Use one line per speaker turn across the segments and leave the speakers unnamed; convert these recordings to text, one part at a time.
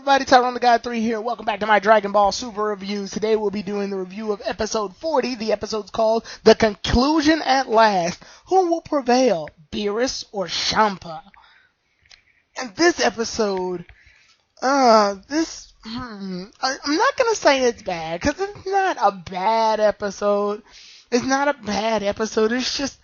everybody, Tyrone the God 3 here. Welcome back to my Dragon Ball Super Reviews. Today we'll be doing the review of episode 40. The episode's called The Conclusion at Last. Who will prevail, Beerus or Champa? And this episode, I'm not gonna say it's bad, because it's not a bad episode. It's not a bad episode, it's just,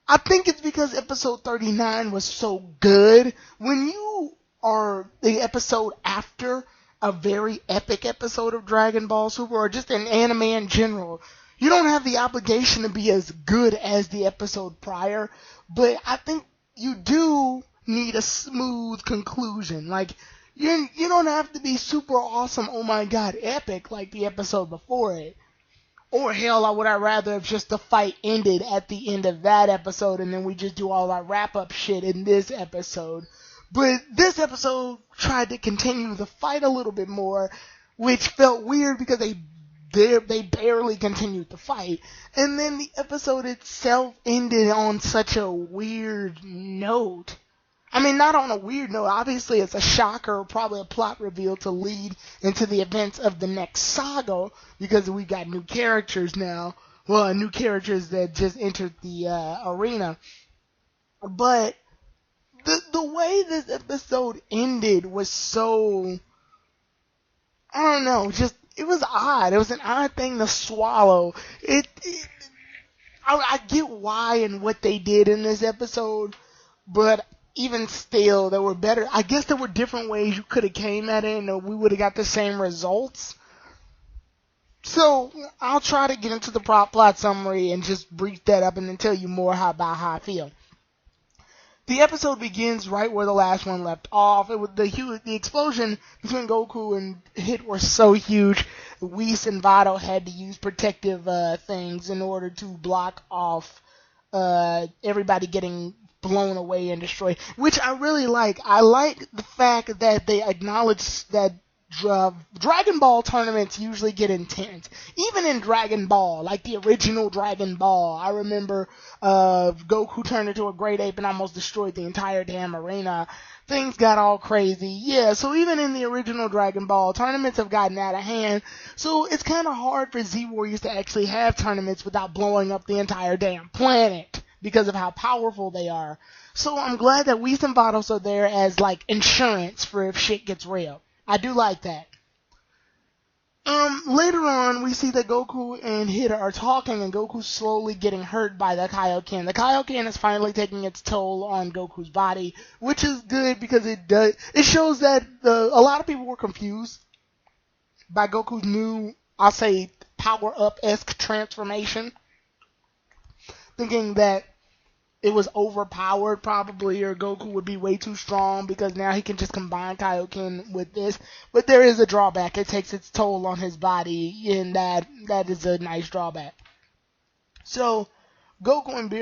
I think it's because episode 39 was so good. When you are the episode after a very epic episode of Dragon Ball Super, or just an anime in general, you don't have the obligation to be as good as the episode prior, but I think you do need a smooth conclusion. Like, you don't have to be super awesome, oh my god, epic like the episode before it. Or hell, I would rather have just the fight ended at the end of that episode and then we just do all our wrap-up shit in this episode. But this episode tried to continue the fight a little bit more, which felt weird because they barely continued the fight. And then the episode itself ended on such a weird note. I mean, not on a weird note. Obviously, it's a shocker, probably a plot reveal to lead into the events of the next saga, because we got new characters now. Well, new characters that just entered the arena. But the way this episode ended was so, I don't know, just, it was odd. It was an odd thing to swallow. I get why and what they did in this episode, but even still, there were better, I guess there were different ways you could have came at it and we would have got the same results. So, I'll try to get into the plot summary and just brief that up and then tell you more about how I feel. The episode begins right where the last one left off. The explosion between Goku and Hit were so huge, Whis and Vado had to use protective things in order to block off everybody getting blown away and destroyed, which I really like. I like the fact that they acknowledge that Dragon Ball tournaments usually get intense. Even in Dragon Ball, like the original Dragon Ball, I remember Goku turned into a great ape and almost destroyed the entire damn arena. Things got all crazy. Yeah, so even in the original Dragon Ball, tournaments have gotten out of hand. So it's kind of hard for Z-Warriors to actually have tournaments without blowing up the entire damn planet, because of how powerful they are. So I'm glad that Whis and Vados are there as like insurance for if shit gets real. I do like that. Later on, we see that Goku and Hit are talking, and Goku's slowly getting hurt by the Kaio-Ken. The Kaio-Ken is finally taking its toll on Goku's body, which is good because it shows that a lot of people were confused by Goku's new, I'll say, power-up-esque transformation, thinking that it was overpowered probably, or Goku would be way too strong because now he can just combine Kaio-Ken with this. But there is a drawback. It takes its toll on his body, and that is a nice drawback. So Goku and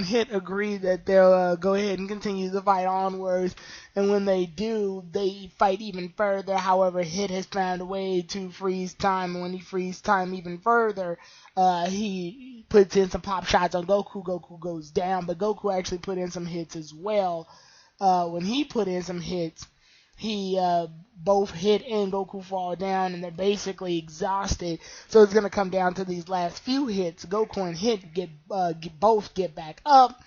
Hit agree that they'll go ahead and continue the fight onwards, and when they do, they fight even further. However, Hit has found a way to freeze time, and when he freezes time even further, he puts in some pop shots on Goku. Goku goes down, but Goku actually put in some hits as well. When he put in some hits, both Hit and Goku fall down, and they're basically exhausted. So it's gonna come down to these last few hits. Goku and Hit both get back up,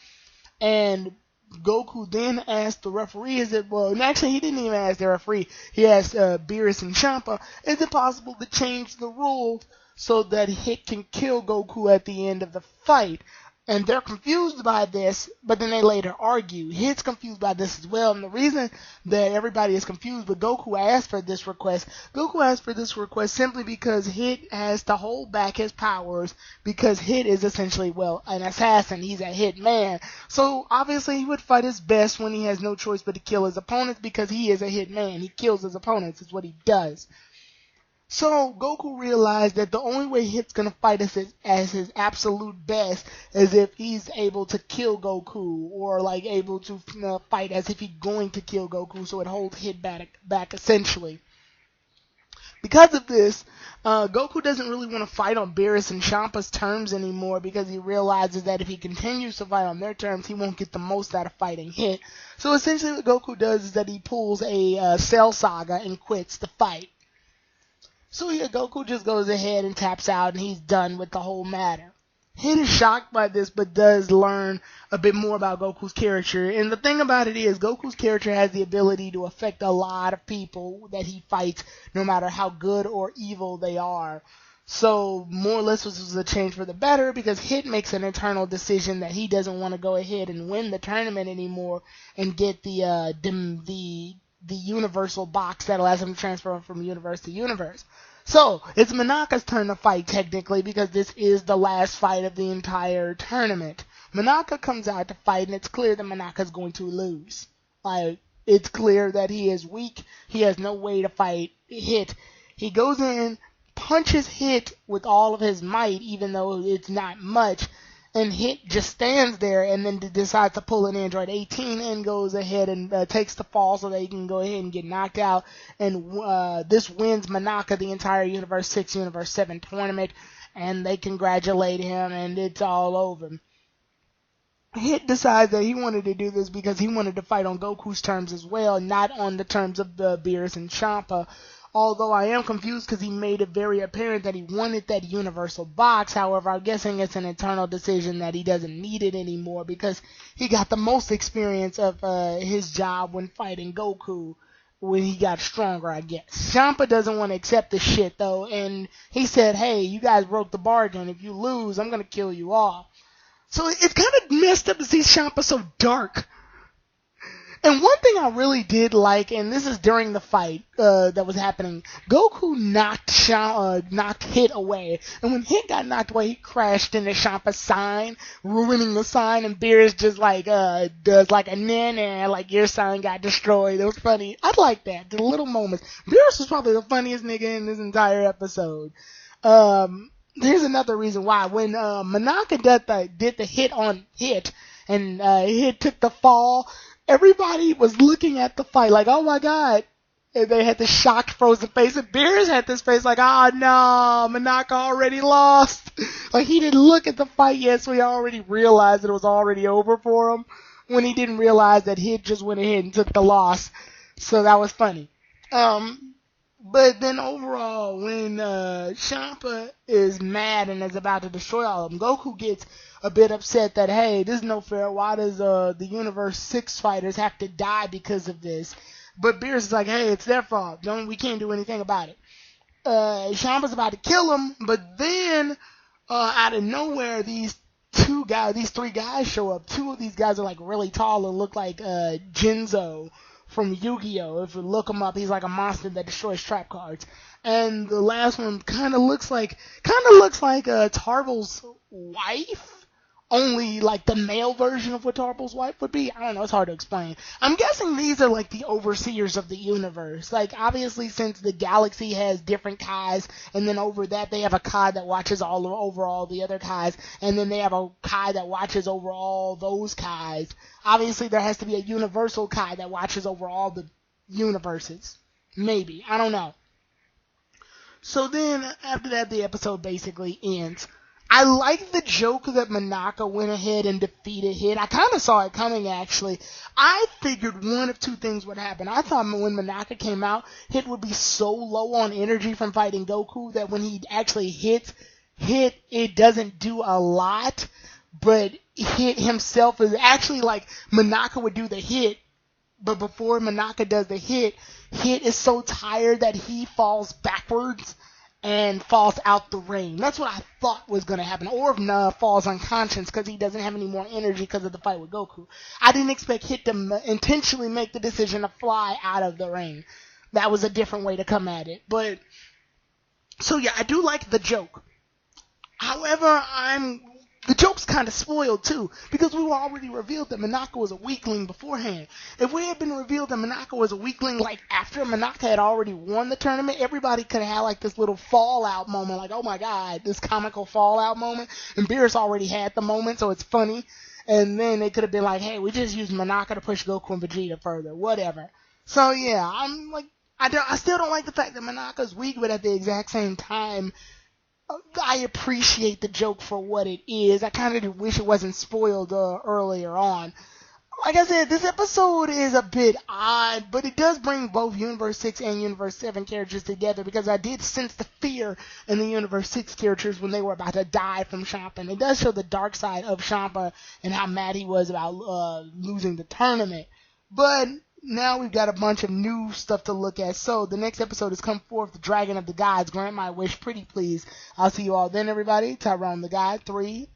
and Goku then asked the referee, actually he didn't even ask the referee. He asked Beerus and Champa, is it possible to change the rules so that Hit can kill Goku at the end of the fight? And they're confused by this, but then they later argue. Hit's confused by this as well, and the reason that everybody is confused, but Goku asked for this request simply because Hit has to hold back his powers, because Hit is essentially, an assassin. He's a hit man. So obviously he would fight his best when he has no choice but to kill his opponents, because he is a hit man. He kills his opponents. It's what he does. So Goku realized that the only way Hit's gonna fight as his absolute best is if he's able to kill Goku, or like able to fight as if he's going to kill Goku, so it holds Hit back essentially. Because of this, Goku doesn't really want to fight on Beerus and Champa's terms anymore because he realizes that if he continues to fight on their terms, he won't get the most out of fighting Hit. So essentially what Goku does is that he pulls a Cell Saga and quits the fight. So yeah, Goku just goes ahead and taps out and he's done with the whole matter. Hit is shocked by this, but does learn a bit more about Goku's character. And the thing about it is, Goku's character has the ability to affect a lot of people that he fights, no matter how good or evil they are. So, more or less, this was a change for the better, because Hit makes an internal decision that he doesn't want to go ahead and win the tournament anymore and get the universal box that allows him to transfer from universe to universe. So, it's Monaka's turn to fight, technically, because this is the last fight of the entire tournament. Monaka comes out to fight, and it's clear that Monaka's going to lose. It's clear that he is weak. He has no way to fight Hit. He goes in, punches Hit with all of his might, even though it's not much, and Hit just stands there and then decides to pull an Android 18 and goes ahead and takes the fall so that he can go ahead and get knocked out. And this wins Monaka the entire Universe 6, Universe 7 tournament, and they congratulate him, and it's all over. Hit decides that he wanted to do this because he wanted to fight on Goku's terms as well, not on the terms of Beerus and Champa. Although I am confused because he made it very apparent that he wanted that universal box. However, I'm guessing it's an internal decision that he doesn't need it anymore because he got the most experience of his job when fighting Goku when he got stronger, I guess. Champa doesn't want to accept this shit, though, and he said, hey, you guys broke the bargain. If you lose, I'm going to kill you all. So it's kind of messed up to see Champa so dark. And one thing I really did like, and this is during the fight that was happening, Goku knocked Hit away. And when Hit got knocked away, he crashed into Champa's sign, ruining the sign, and Beerus just does like a nah, like your sign got destroyed. It was funny. I like that, the little moments. Beerus was probably the funniest nigga in this entire episode. Here's another reason why. When Monaka did the hit on Hit, and Hit took the fall, everybody was looking at the fight like, oh my god. And they had this shocked, frozen face. And Beerus had this face like, oh no, Monaka already lost. Like, he didn't look at the fight yet, so he already realized that it was already over for him. When he didn't realize that Hit just went ahead and took the loss. So that was funny. But then overall, when Champa is mad and is about to destroy all of them, Goku gets a bit upset that, hey, this is no fair. Why does the Universe 6 fighters have to die because of this? But Beerus is like, hey, it's their fault. We can't do anything about it. Champa's about to kill him, but then out of nowhere, these three guys show up. Two of these guys are like really tall and look like Jinzo from Yu-Gi-Oh! If you look him up, he's like a monster that destroys trap cards. And the last one kind of looks like Tarvel's wife, only like the male version of what Tarvel's wife would be. I don't know, it's hard to explain. I'm guessing these are like the overseers of the universe. Like, obviously, since the galaxy has different Kais, and then over that they have a Kai that watches over all the other Kais, and then they have a Kai that watches over all those Kais. Obviously, there has to be a universal Kai that watches over all the universes. Maybe. I don't know. So then, after that, the episode basically ends. I like the joke that Monaka went ahead and defeated Hit. I kind of saw it coming, actually. I figured one of two things would happen. I thought when Monaka came out, Hit would be so low on energy from fighting Goku that when he actually hit, it doesn't do a lot, but Hit himself is actually like Monaka would do the hit, but before Monaka does the hit is so tired that he falls backwards and falls out the ring. That's what I thought was going to happen. Or if falls unconscious because he doesn't have any more energy because of the fight with Goku. I didn't expect Hit to intentionally make the decision to fly out of the ring. That was a different way to come at it. But, so yeah, I do like the joke. However, the joke's kind of spoiled too, because we were already revealed that Monaka was a weakling beforehand. If we had been revealed that Monaka was a weakling like after Monaka had already won the tournament, everybody could have had like this little fallout moment, like, oh my god, this comical fallout moment, and Beerus already had the moment, so it's funny, and then they could have been like, hey, we just used Monaka to push Goku and Vegeta further, whatever. So yeah, I still don't like the fact that Monaka's weak, but at the exact same time, I appreciate the joke for what it is. I kind of wish it wasn't spoiled earlier on. Like I said, this episode is a bit odd, but it does bring both Universe 6 and Universe 7 characters together, because I did sense the fear in the Universe 6 characters when they were about to die from Champa. And it does show the dark side of Champa and how mad he was about losing the tournament. But now we've got a bunch of new stuff to look at. So the next episode is Come Forth, the Dragon of the Gods. Grant my wish, pretty please. I'll see you all then, everybody. Tyrone the God, 3,